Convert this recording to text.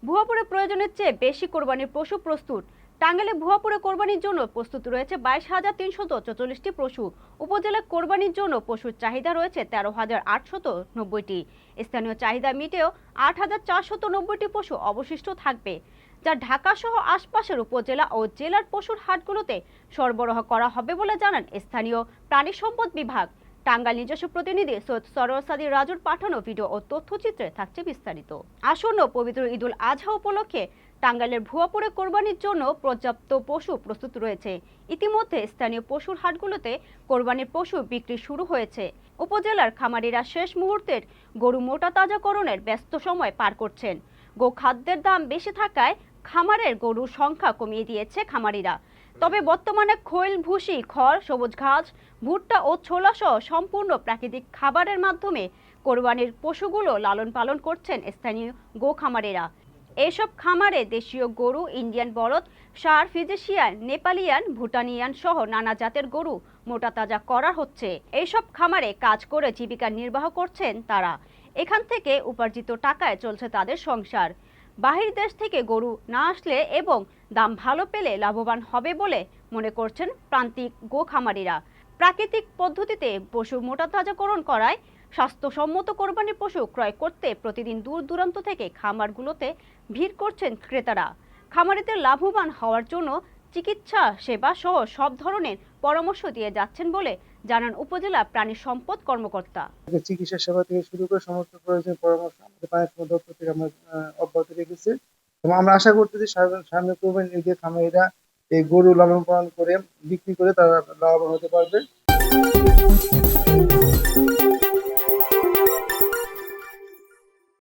ভুয়াপুরে প্রয়োজনের চেয়ে বেশি কোরবানির পশু প্রস্তুত। টাঙ্গাইলে ভুয়াপুরে কোরবানির জন্য প্রস্তুত রয়েছে 22,344টি পশু। উপজেলায় কোরবানির জন্য পশুর চাহিদা রয়েছে 13,890টি। স্থানীয় চাহিদা মিটেও 8,490টি পশু অবশিষ্ট থাকবে, যা ঢাকা সহ আশপাশের উপজেলা ও জেলার পশুর হাটগুলোতে সরবরাহ করা হবে বলে জানান স্থানীয় প্রাণী সম্পদ বিভাগ। টাঙ্গাইল নিজস্ব প্রতিনিধি সৈয়দ সরোয়ার সাদি রাজুর পাঠানো ভিডিও ও তথ্যচিত্রে থাকছে বিস্তারিত। আসন্ন পবিত্র ঈদুল আজহা উপলক্ষে টাঙ্গাইলের ভুয়াপুরে কোরবানির জন্য পর্যাপ্ত পশু প্রস্তুত রয়েছে। ইতিমধ্যে স্থানীয় পশুর হাটগুলোতে কোরবানির পশু বিক্রি শুরু হয়েছে। উপজেলার খামারিরা শেষ মুহূর্তের গরু মোটা তাজাকরণের ব্যস্ত সময় পার করছেন। গোখাদ্যের দাম বেশি থাকায় খামারের গরুর সংখ্যা কমিয়ে দিয়েছে খামারিরা। তবে বর্তমানে খৈল, ভুসি, খড়, সবুজ ঘাস, ভুট্টা ও ছোলা সহ সম্পূর্ণ প্রাকৃতিক খাবারের মাধ্যমে কোরবানির পশুগুলো লালন পালন করছেন স্থানীয় গো খামারেরা। এইসব খামারে দেশীয় গরু, ইন্ডিয়ান বলদ, ষাঁড়, ফ্রিজিয়ান, নেপালিয়ান, ভুটানিয়ান সহ নানা জাতের গরু মোটা তাজা করা হচ্ছে। এইসব খামারে কাজ করে জীবিকা নির্বাহ করছেন তারা। এখান থেকে উপার্জিত টাকায় চলছে তাদের সংসার। বাহির দেশ থেকে গরু না আসলে এবং দাম ভালো পেলে লাভবান হবে বলে মনে করছেন প্রান্তিক গো খামারিরা। প্রাকৃতিক পদ্ধতিতে পশু মোটা তাজাকরণ করায় স্বাস্থ্যসম্মত কোরবানির পশু ক্রয় করতে প্রতিদিন দূর দূরান্ত থেকে খামারগুলোতে ভিড় করছেন ক্রেতারা। খামারিদের লাভবান হওয়ার জন্য চিকিৎসা সেবা সহ সব ধরনের পরামর্শ দিয়ে যাচ্ছেন বলে জানান উপজেলা প্রাণী সম্পদ কর্মকর্তা। চিকিৎসা সেবা থেকে শুরু করে সমস্ত প্রয়োজনীয় পরামর্শ আমাদের প্রাণী সম্পদ দপ্তর থেকে আমরা অব্যাহত রেখেছি এবং আমরা আশা করতেছি সামনে কোরবানি ঈদে খামারিরা এই গরু লালন পালন করে বিক্রি করে তারা লাভবান হতে পারবে।